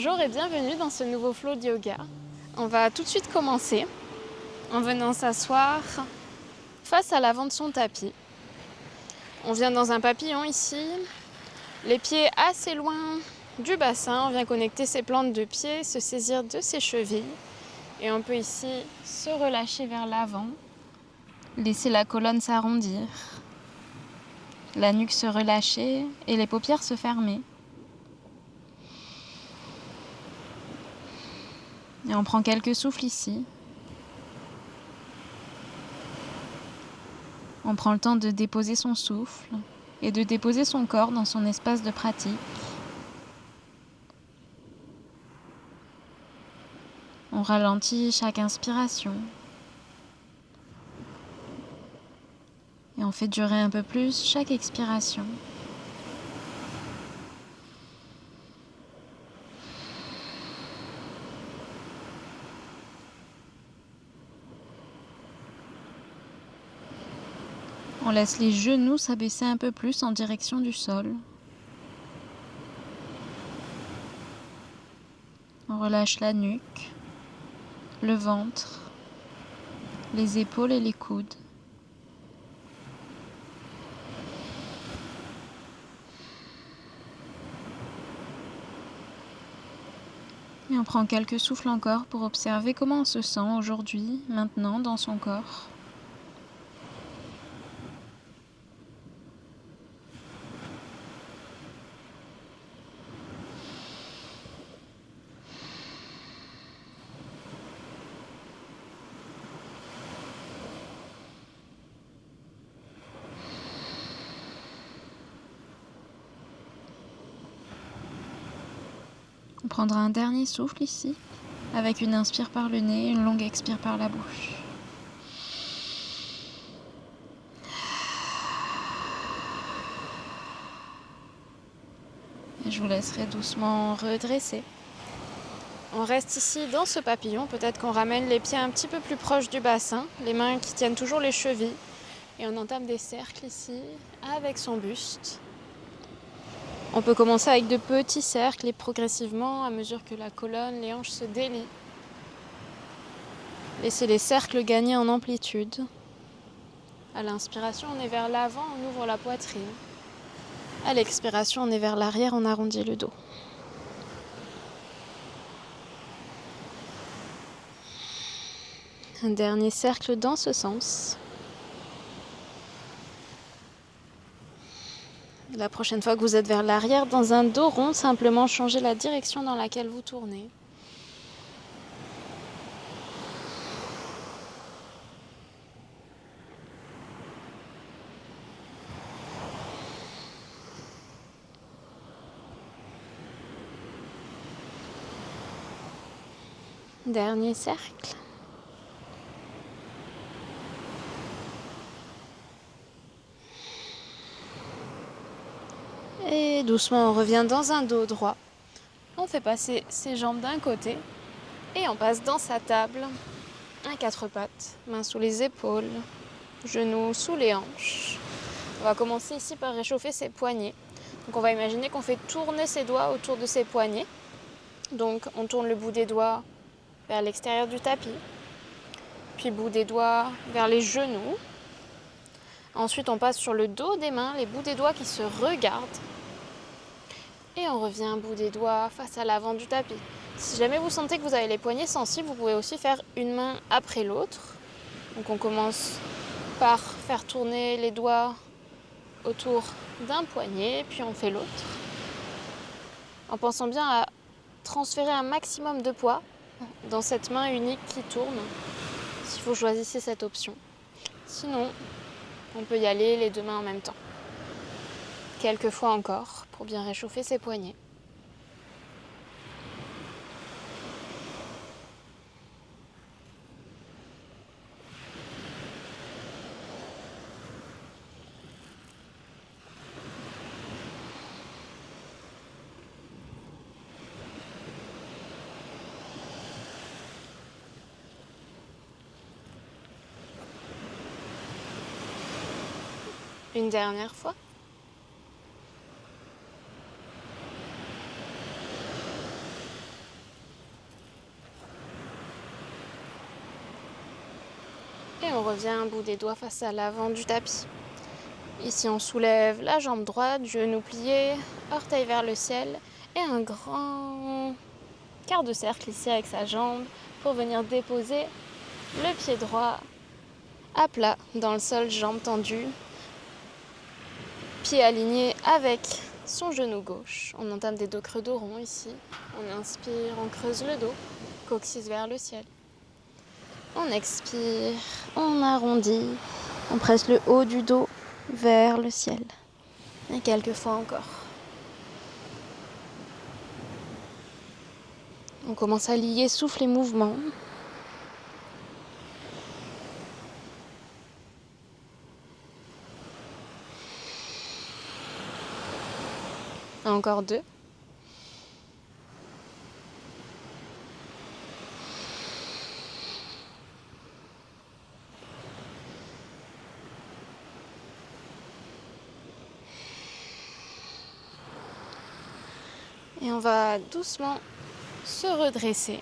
Bonjour et bienvenue dans ce nouveau flow de yoga. On va tout de suite commencer en venant s'asseoir face à l'avant de son tapis. On vient dans un papillon ici, les pieds assez loin du bassin, on vient connecter ses plantes de pied, se saisir de ses chevilles et on peut ici se relâcher vers l'avant, laisser la colonne s'arrondir, la nuque se relâcher et les paupières se fermer. Et on prend quelques souffles ici. On prend le temps de déposer son souffle et de déposer son corps dans son espace de pratique. On ralentit chaque inspiration. Et on fait durer un peu plus chaque expiration. On laisse les genoux s'abaisser un peu plus en direction du sol. On relâche la nuque, le ventre, les épaules et les coudes. Et on prend quelques souffles encore pour observer comment on se sent aujourd'hui, maintenant, dans son corps. On prendra un dernier souffle ici, avec une inspire par le nez et une longue expire par la bouche. Et je vous laisserai doucement redresser. On reste ici dans ce papillon, peut-être qu'on ramène les pieds un petit peu plus proches du bassin, les mains qui tiennent toujours les chevilles, et on entame des cercles ici avec son buste. On peut commencer avec de petits cercles et progressivement, à mesure que la colonne, les hanches se délient, laisser les cercles gagner en amplitude. À l'inspiration, on est vers l'avant, on ouvre la poitrine. À l'expiration, on est vers l'arrière, on arrondit le dos. Un dernier cercle dans ce sens. La prochaine fois que vous êtes vers l'arrière, dans un dos rond, simplement changez la direction dans laquelle vous tournez. Dernier cercle. Et doucement, on revient dans un dos droit. On fait passer ses jambes d'un côté et on passe dans sa table à quatre pattes, mains sous les épaules, genoux sous les hanches. On va commencer ici par réchauffer ses poignets. Donc on va imaginer qu'on fait tourner ses doigts autour de ses poignets. Donc on tourne le bout des doigts vers l'extérieur du tapis, puis bout des doigts vers les genoux. Ensuite on passe sur le dos des mains, les bouts des doigts qui se regardent. Et on revient bout des doigts face à l'avant du tapis. Si jamais vous sentez que vous avez les poignets sensibles, vous pouvez aussi faire une main après l'autre. Donc on commence par faire tourner les doigts autour d'un poignet, puis on fait l'autre. En pensant bien à transférer un maximum de poids dans cette main unique qui tourne, si vous choisissez cette option. Sinon, on peut y aller les deux mains en même temps. Quelques fois encore pour bien réchauffer ses poignets. Une dernière fois. on revient bout des doigts face à l'avant du tapis. Ici, on soulève la jambe droite, genou plié, orteil vers le ciel et un grand quart de cercle ici avec sa jambe pour venir déposer le pied droit à plat dans le sol, jambes tendues, pied aligné avec son genou gauche. On entame des dos creux dos rond ici. On inspire, on creuse le dos, coccyx vers le ciel. On expire, on arrondit, on presse le haut du dos vers le ciel. Et quelques fois encore. On commence à lier souffle et mouvement. Encore 2. Et on va doucement se redresser,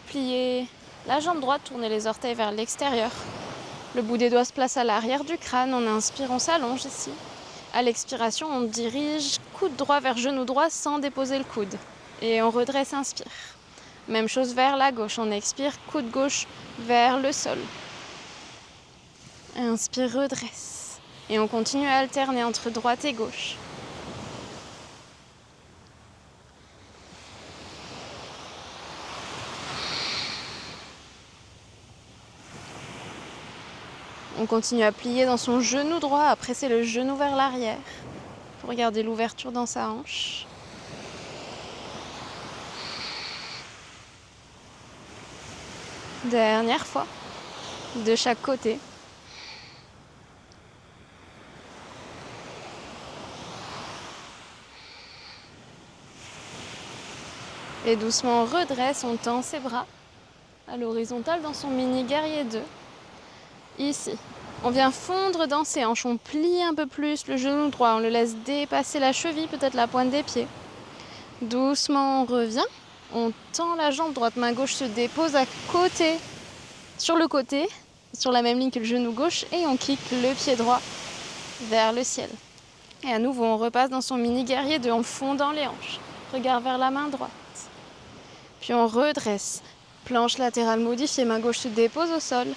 plier la jambe droite, tourner les orteils vers l'extérieur. Le bout des doigts se place à l'arrière du crâne. On inspire, on s'allonge ici. À l'expiration, on dirige coude droit vers genou droit sans déposer le coude. Et on redresse, inspire. Même chose vers la gauche. On expire, coude gauche vers le sol. Inspire, redresse. Et on continue à alterner entre droite et gauche. On continue à plier dans son genou droit, à presser le genou vers l'arrière pour garder l'ouverture dans sa hanche. Dernière fois, de chaque côté. Et doucement on redresse, on tend ses bras à l'horizontale dans son mini guerrier 2. Ici, on vient fondre dans ses hanches, on plie un peu plus le genou droit, on le laisse dépasser la cheville, peut-être la pointe des pieds. Doucement on revient, on tend la jambe droite, main gauche se dépose à côté, sur le côté, sur la même ligne que le genou gauche, et on kick le pied droit vers le ciel. Et à nouveau on repasse dans son mini guerrier 2 en fondant les hanches, regard vers la main droite. Puis on redresse, planche latérale modifiée, main gauche se dépose au sol,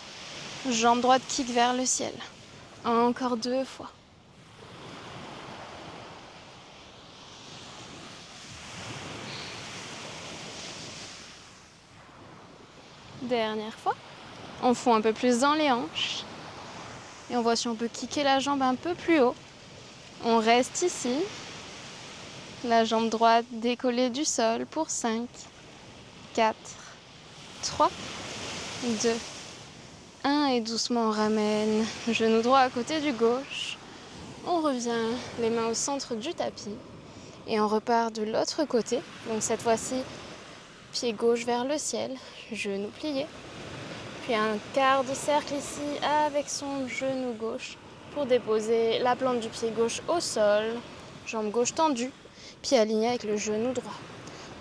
jambe droite kick vers le ciel. Encore 2 fois. Dernière fois. On fond un peu plus dans les hanches. Et on voit si on peut kicker la jambe un peu plus haut. On reste ici. La jambe droite décollée du sol pour 5, 4, 3, 2, 1. Et doucement on ramène genou droit à côté du gauche. On revient les mains au centre du tapis. Et on repart de l'autre côté. Donc cette fois-ci, pied gauche vers le ciel, genou plié. Puis un quart de cercle ici avec son genou gauche pour déposer la plante du pied gauche au sol, jambe gauche tendue, pied aligné avec le genou droit.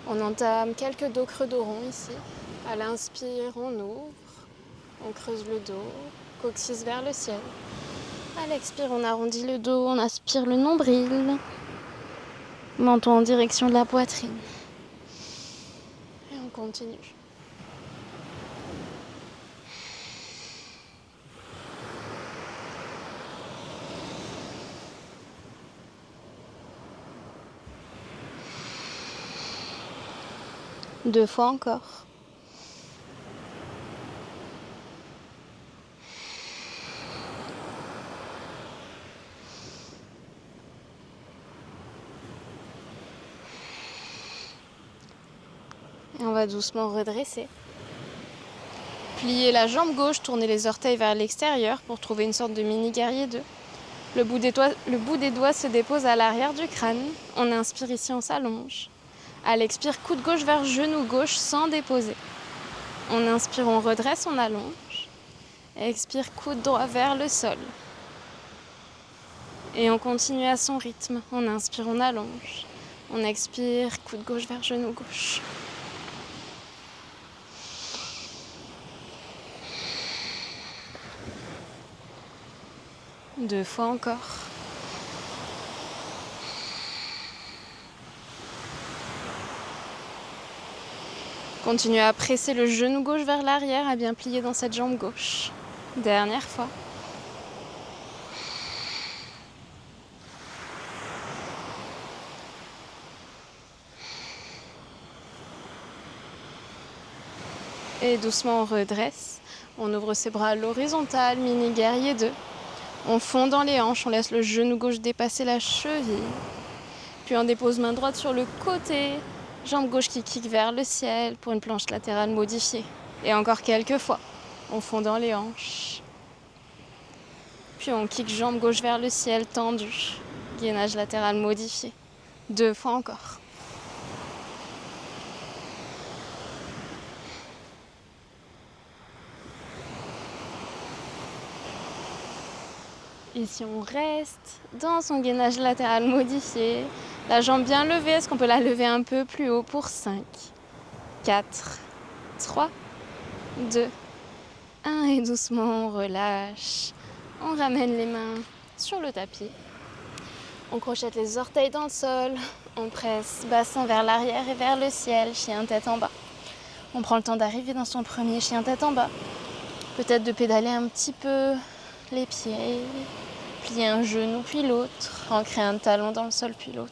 On entame quelques dos creux dos rond ici. À l'inspire, on ouvre, on creuse le dos, coccyx vers le ciel. À l'expire, on arrondit le dos, on aspire le nombril, menton en direction de la poitrine. Et on continue. Deux fois encore. Et on va doucement redresser. Plier la jambe gauche, tourner les orteils vers l'extérieur pour trouver une sorte de mini guerrier 2. Le bout des doigts se dépose à l'arrière du crâne. On inspire ici, on s'allonge. À l'expire, coude gauche vers genou gauche sans déposer. On inspire, on redresse, on allonge. Expire, coude droit vers le sol. Et on continue à son rythme. On inspire, on allonge. On expire, coude gauche vers genou gauche. 2 fois encore. Continuez à presser le genou gauche vers l'arrière, à bien plier dans cette jambe gauche. Dernière fois. Et doucement on redresse. On ouvre ses bras à l'horizontale, mini guerrier 2. On fond dans les hanches, on laisse le genou gauche dépasser la cheville. Puis on dépose main droite sur le côté, jambe gauche qui kick vers le ciel pour une planche latérale modifiée. Et encore quelques fois. On fond dans les hanches. Puis on kick jambe gauche vers le ciel tendu. Gainage latéral modifié. 2 fois encore. Ici on reste dans son gainage latéral modifié. La jambe bien levée, est-ce qu'on peut la lever un peu plus haut pour 5, 4, 3, 2, 1 et doucement on relâche. On ramène les mains sur le tapis. On crochette les orteils dans le sol. On presse bassin vers l'arrière et vers le ciel, chien tête en bas. On prend le temps d'arriver dans son premier chien tête en bas. Peut-être de pédaler un petit peu les pieds, plier un genou puis l'autre, ancrer un talon dans le sol puis l'autre.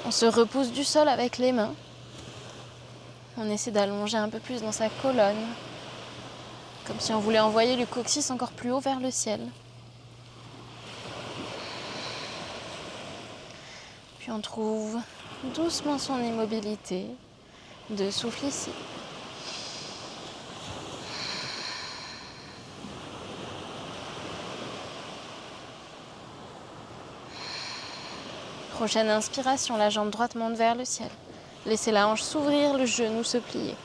On se repousse du sol avec les mains. On essaie d'allonger un peu plus dans sa colonne, comme si on voulait envoyer le coccyx encore plus haut vers le ciel. Puis on trouve doucement son immobilité, 2 souffles ici. Prochaine inspiration, la jambe droite monte vers le ciel. Laissez la hanche s'ouvrir, le genou se plier.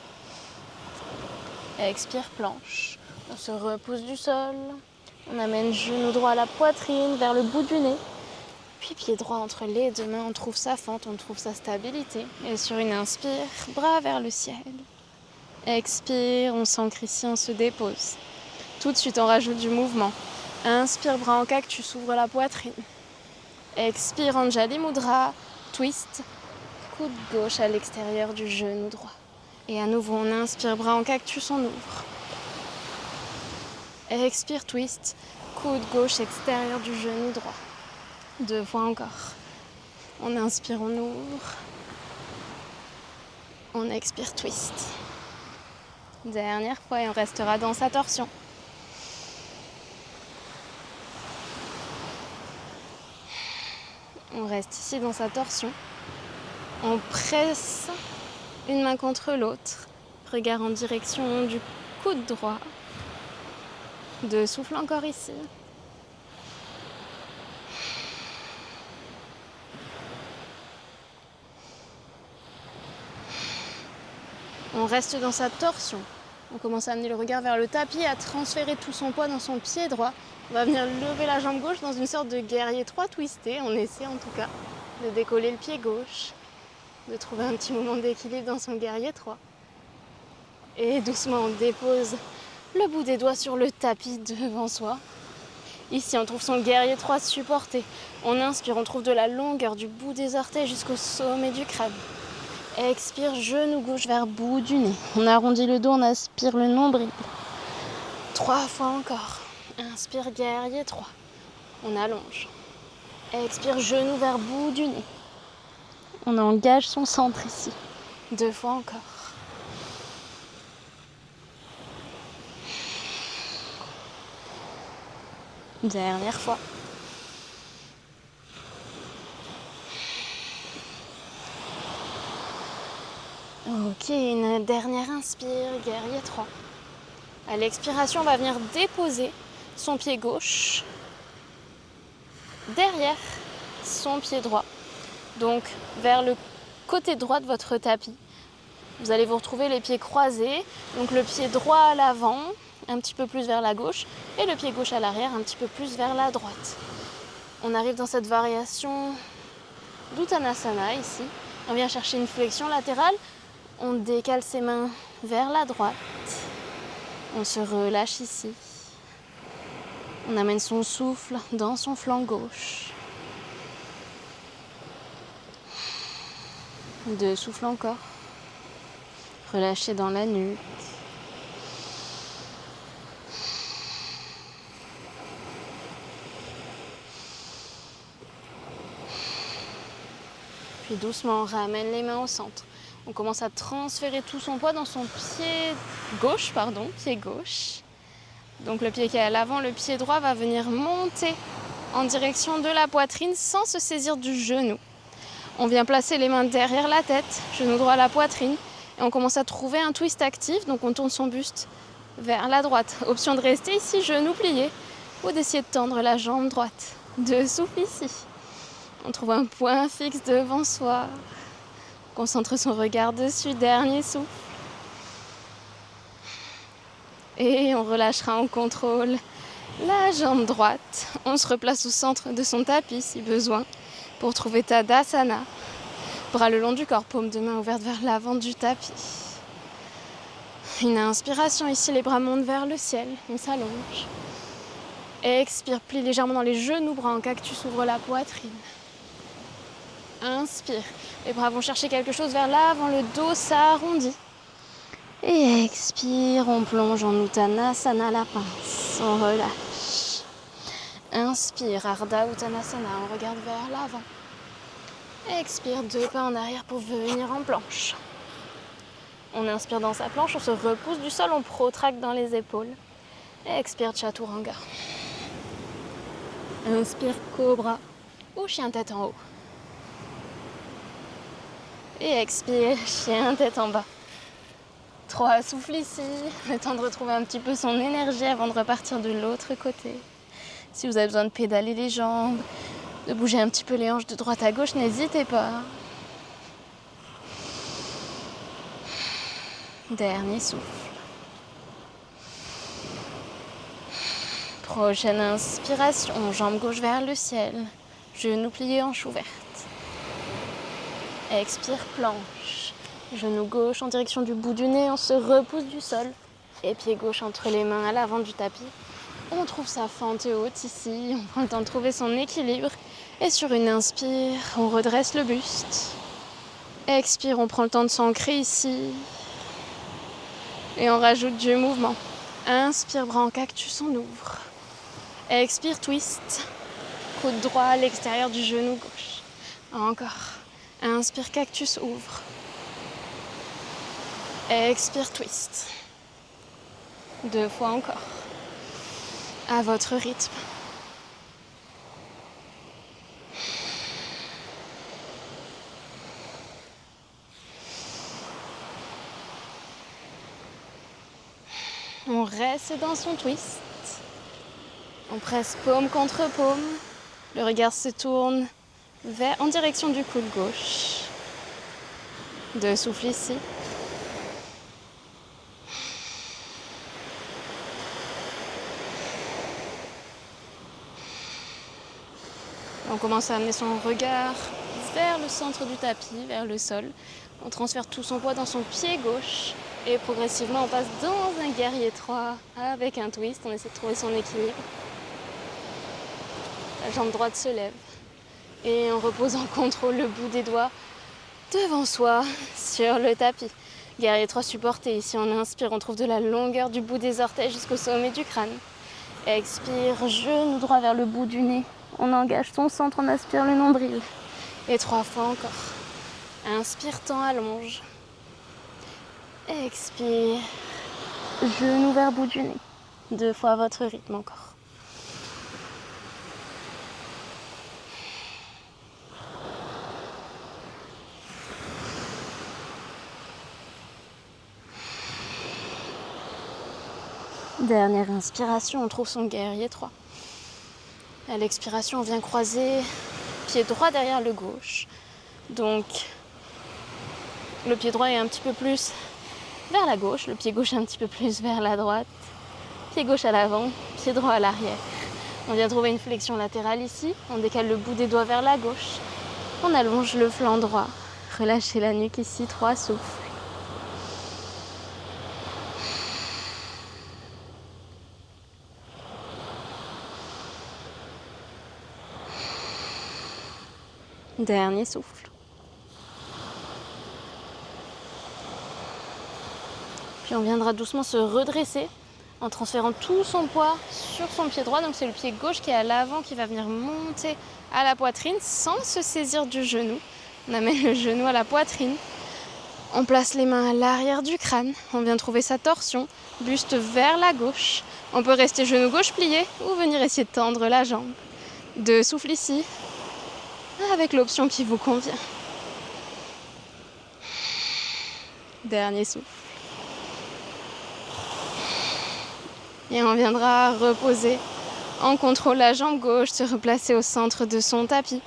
Expire, planche. On se repousse du sol. On amène genou droit à la poitrine, vers le bout du nez. Puis pied droit entre les 2 mains, on trouve sa fente, on trouve sa stabilité. Et sur une inspire, bras vers le ciel. Expire, on s'ancre ici, on se dépose. Tout de suite, on rajoute du mouvement. Inspire, bras en cactus, ouvre la poitrine. Expire, Anjali Mudra, twist, coude gauche à l'extérieur du genou droit. Et à nouveau, on inspire, bras en cactus, on ouvre. Expire, twist, coude gauche extérieur du genou droit. 2 fois encore. On inspire, on ouvre. On expire, twist. Dernière fois et on restera dans sa torsion. On reste ici dans sa torsion. On presse une main contre l'autre. Regard en direction du coude droit. 2 souffles encore ici. On reste dans sa torsion. On commence à amener le regard vers le tapis, à transférer tout son poids dans son pied droit. On va venir lever la jambe gauche dans une sorte de guerrier 3 twisté. On essaie en tout cas de décoller le pied gauche, de trouver un petit moment d'équilibre dans son guerrier 3. Et doucement, on dépose le bout des doigts sur le tapis devant soi. Ici, on trouve son guerrier 3 supporté. On inspire, on trouve de la longueur du bout des orteils jusqu'au sommet du crâne. Expire, genou gauche vers bout du nez. On arrondit le dos, on aspire le nombril. 3 fois encore. Inspire, guerrier 3. On allonge. Expire, genou vers bout du nez. On engage son centre ici. 2 fois encore. Dernière fois. Ok, une dernière inspire, guerrier 3. À l'expiration, on va venir déposer son pied gauche derrière son pied droit. Donc vers le côté droit de votre tapis. Vous allez vous retrouver les pieds croisés. Donc le pied droit à l'avant, un petit peu plus vers la gauche, et le pied gauche à l'arrière, un petit peu plus vers la droite. On arrive dans cette variation d'Uttanasana ici. On vient chercher une flexion latérale. On décale ses mains vers la droite. On se relâche ici. On amène son souffle dans son flanc gauche. 2 souffles encore. Relâchez dans la nuque. Puis doucement, on ramène les mains au centre. On commence à transférer tout son poids dans son pied gauche. Donc le pied qui est à l'avant, le pied droit va venir monter en direction de la poitrine sans se saisir du genou. On vient placer les mains derrière la tête, genou droit à la poitrine, et on commence à trouver un twist actif, donc on tourne son buste vers la droite. Option de rester ici, genou plié, ou d'essayer de tendre la jambe droite. 2 souffles ici. On trouve un point fixe devant soi. On concentre son regard dessus, dernier souffle. Et on relâchera en contrôle la jambe droite. On se replace au centre de son tapis si besoin. Pour trouver Tadasana, bras le long du corps, paume de main ouverte vers l'avant du tapis. Une inspiration ici, les bras montent vers le ciel, on s'allonge. Expire, plie légèrement dans les genoux, bras en cactus, ouvre la poitrine. Inspire, les bras vont chercher quelque chose vers l'avant, le dos s'arrondit. Et expire, on plonge en Uttanasana, la pince, on relâche. Inspire, Ardha Uttanasana, on regarde vers l'avant. Expire, 2 pas en arrière pour venir en planche. On inspire dans sa planche, on se repousse du sol, on protracte dans les épaules. Expire, Chaturanga. Inspire, Cobra ou chien tête en haut. Et expire, chien tête en bas. 3 souffles ici, le temps de retrouver un petit peu son énergie avant de repartir de l'autre côté. Si vous avez besoin de pédaler les jambes, de bouger un petit peu les hanches de droite à gauche, n'hésitez pas. Dernier souffle. Prochaine inspiration, jambe gauche vers le ciel, genou plié, hanche ouverte. Expire, planche. Genou gauche en direction du bout du nez, on se repousse du sol. Et pied gauche entre les mains à l'avant du tapis. On trouve sa fente haute ici, on prend le temps de trouver son équilibre. Et sur une inspire, on redresse le buste. Expire, on prend le temps de s'ancrer ici. Et on rajoute du mouvement. Inspire, bras en cactus, on ouvre. Expire, twist. Coude droit à l'extérieur du genou gauche. Encore. Inspire, cactus, ouvre. Expire, twist. 2 fois encore. À votre rythme. On reste dans son twist. On presse paume contre paume. Le regard se tourne en direction du coude gauche. 2 souffles ici. On commence à amener son regard vers le centre du tapis, vers le sol. On transfère tout son poids dans son pied gauche. Et progressivement, on passe dans un guerrier 3 avec un twist. On essaie de trouver son équilibre. La jambe droite se lève. Et on repose en contrôle le bout des doigts devant soi sur le tapis. Guerrier 3 supporté. Ici, on inspire, on trouve de la longueur du bout des orteils jusqu'au sommet du crâne. Expire, genou droit vers le bout du nez. On engage son centre, on aspire le nombril. Et 3 fois encore. Inspire, temps, allonge. Expire, genou vers bout du nez. 2 fois à votre rythme encore. Dernière inspiration, on trouve son guerrier 3. À l'expiration, on vient croiser pied droit derrière le gauche. Donc, le pied droit est un petit peu plus vers la gauche, le pied gauche un petit peu plus vers la droite. Pied gauche à l'avant, pied droit à l'arrière. On vient trouver une flexion latérale ici. On décale le bout des doigts vers la gauche. On allonge le flanc droit. Relâchez la nuque ici, 3 souffles. Dernier souffle. Puis on viendra doucement se redresser en transférant tout son poids sur son pied droit. Donc c'est le pied gauche qui est à l'avant qui va venir monter à la poitrine sans se saisir du genou. On amène le genou à la poitrine. On place les mains à l'arrière du crâne. On vient trouver sa torsion, buste vers la gauche. On peut rester genou gauche plié ou venir essayer de tendre la jambe. 2 souffles ici, avec l'option qui vous convient. Dernier souffle. Et on viendra reposer en contrôle la jambe gauche, se replacer au centre de son tapis.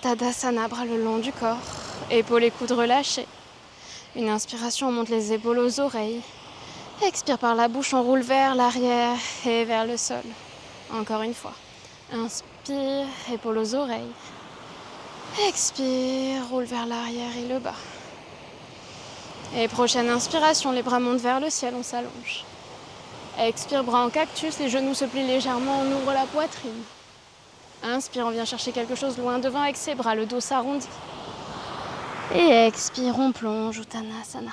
Tadasana, bras le long du corps, épaules et coudes relâchés. Une inspiration, on monte les épaules aux oreilles. Expire par la bouche, on roule vers l'arrière et vers le sol. Encore une fois. Inspire, épaules aux oreilles. Expire, roule vers l'arrière et le bas. Et prochaine inspiration, les bras montent vers le ciel, on s'allonge. Expire, bras en cactus, les genoux se plient légèrement, on ouvre la poitrine. Inspire, on vient chercher quelque chose loin devant avec ses bras, le dos s'arrondit. Et expire, on plonge, Uttanasana.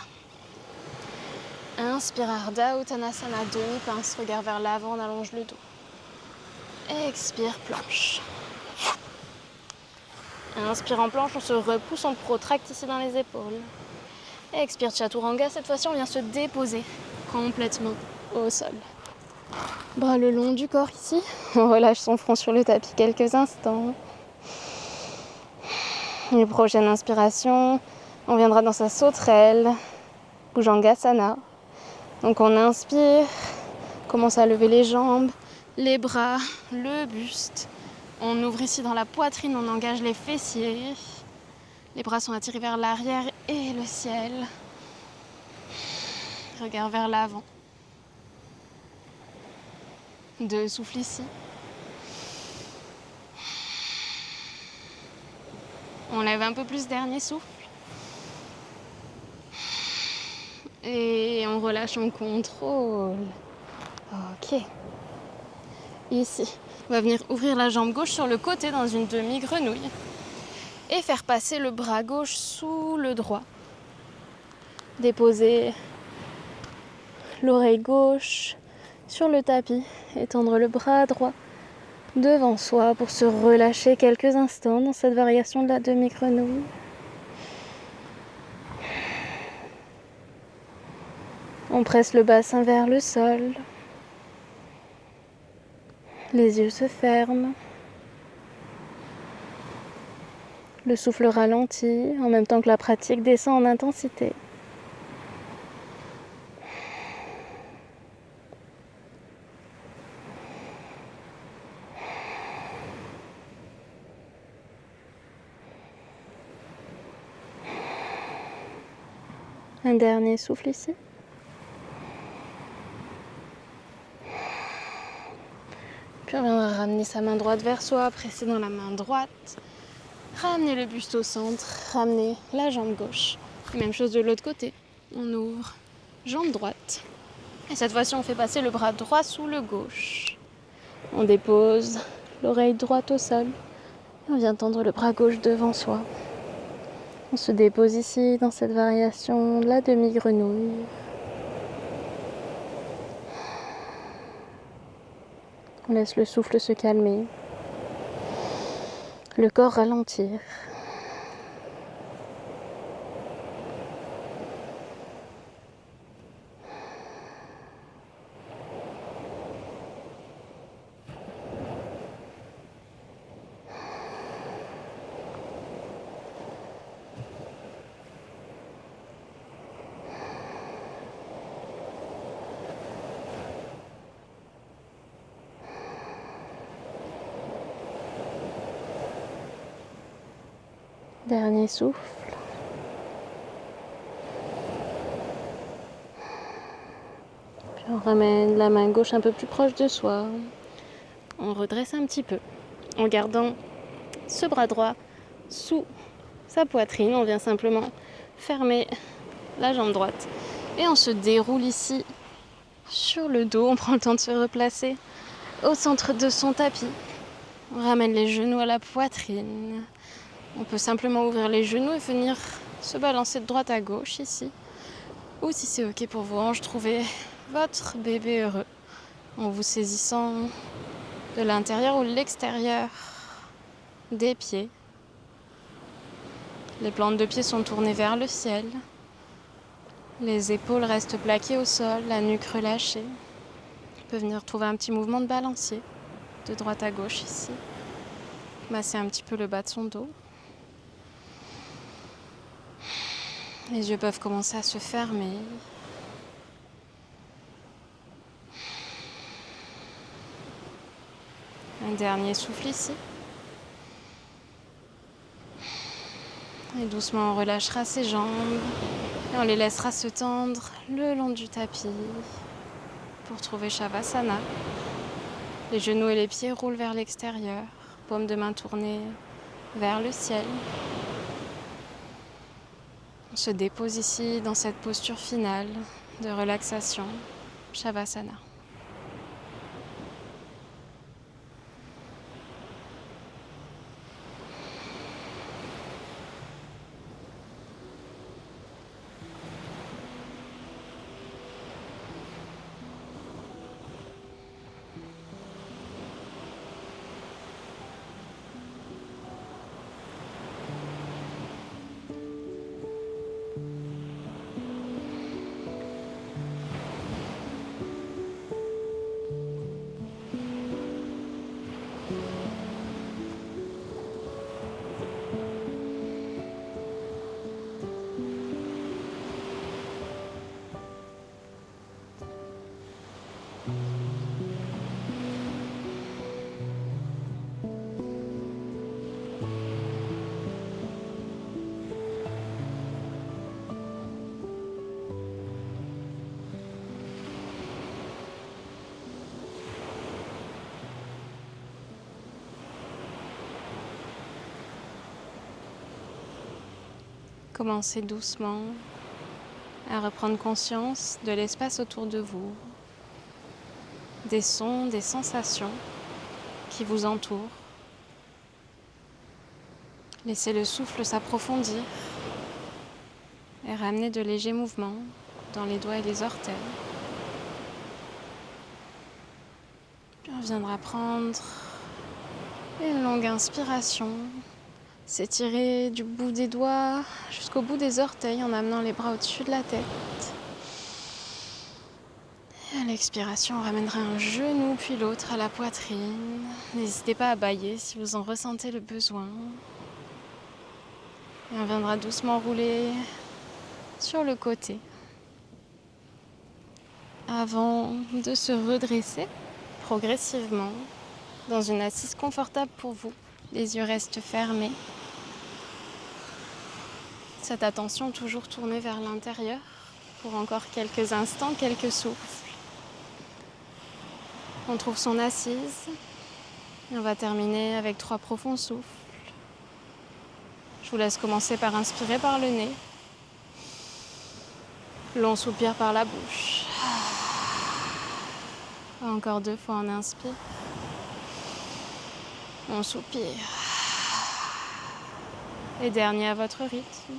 Inspire, Ardha Uttanasana, demi-pince, regard vers l'avant, on allonge le dos. Expire, planche. Inspire en planche, on se repousse, on protracte ici dans les épaules. Expire, Chaturanga, cette fois-ci on vient se déposer complètement au sol. Bras le long du corps ici, on relâche son front sur le tapis quelques instants. Et prochaine inspiration, on viendra dans sa sauterelle, Bhujangasana. Donc on inspire, commence à lever les jambes, les bras, le buste. On ouvre ici dans la poitrine, on engage les fessiers. Les bras sont attirés vers l'arrière et le ciel. Regard vers l'avant. 2 souffles ici. On lève un peu plus, dernier souffle. Et on relâche, on contrôle. Ok. Ici, on va venir ouvrir la jambe gauche sur le côté dans une demi-grenouille. Et faire passer le bras gauche sous le droit. Déposer l'oreille gauche sur le tapis. Étendre le bras droit devant soi pour se relâcher quelques instants dans cette variation de la demi-grenouille. On presse le bassin vers le sol. Les yeux se ferment. Le souffle ralentit en même temps que la pratique descend en intensité. Un dernier souffle ici. Puis on viendra ramener sa main droite vers soi, presser dans la main droite. Ramener le buste au centre, ramener la jambe gauche. Même chose de l'autre côté. On ouvre, jambe droite. Et cette fois-ci, on fait passer le bras droit sous le gauche. On dépose l'oreille droite au sol. Et on vient tendre le bras gauche devant soi. On se dépose ici dans cette variation de la demi-grenouille. On laisse le souffle se calmer. Le corps ralentir. Dernier souffle. Puis on ramène la main gauche un peu plus proche de soi. On redresse un petit peu en gardant ce bras droit sous sa poitrine. On vient simplement fermer la jambe droite et on se déroule ici sur le dos. On prend le temps de se replacer au centre de son tapis. On ramène les genoux à la poitrine. On peut simplement ouvrir les genoux et venir se balancer de droite à gauche ici. Ou si c'est ok pour vos hanches, trouvez votre bébé heureux en vous saisissant de l'intérieur ou de l'extérieur des pieds. Les plantes de pied sont tournées vers le ciel. Les épaules restent plaquées au sol, la nuque relâchée. On peut venir trouver un petit mouvement de balancier de droite à gauche ici. Masser un petit peu le bas de son dos. Les yeux peuvent commencer à se fermer. Un dernier souffle ici. Et doucement, on relâchera ses jambes et on les laissera se tendre le long du tapis pour trouver Shavasana. Les genoux et les pieds roulent vers l'extérieur, paumes de main tournées vers le ciel. On se dépose ici dans cette posture finale de relaxation, Shavasana. Commencez doucement à reprendre conscience de l'espace autour de vous, des sons, des sensations qui vous entourent. Laissez le souffle s'approfondir et ramener de légers mouvements dans les doigts et les orteils. Puis on viendra prendre une longue inspiration, s'étirer du bout des doigts jusqu'au bout des orteils en amenant les bras au-dessus de la tête. Et à l'expiration, on ramènera un genou puis l'autre à la poitrine. N'hésitez pas à bâiller si vous en ressentez le besoin. Et on viendra doucement rouler sur le côté avant de se redresser progressivement dans une assise confortable pour vous. Les yeux restent fermés. Cette attention toujours tournée vers l'intérieur pour encore quelques instants, quelques souffles. On trouve son assise et on va terminer avec 3 profonds souffles. Je vous laisse commencer par inspirer par le nez. Long soupir par la bouche. Encore 2 fois, on inspire. On soupire. Et dernier à votre rythme.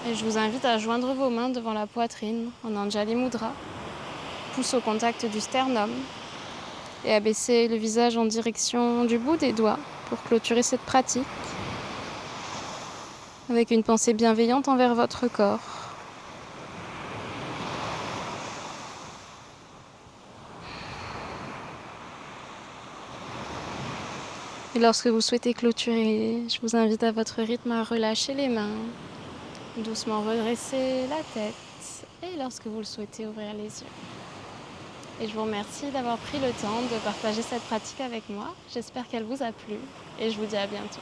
Et je vous invite à joindre vos mains devant la poitrine en Anjali Mudra, pouce au contact du sternum, et à baisser le visage en direction du bout des doigts pour clôturer cette pratique avec une pensée bienveillante envers votre corps. Et lorsque vous souhaitez clôturer, je vous invite à votre rythme à relâcher les mains, doucement redresser la tête et lorsque vous le souhaitez, ouvrir les yeux. Et je vous remercie d'avoir pris le temps de partager cette pratique avec moi. J'espère qu'elle vous a plu et je vous dis à bientôt.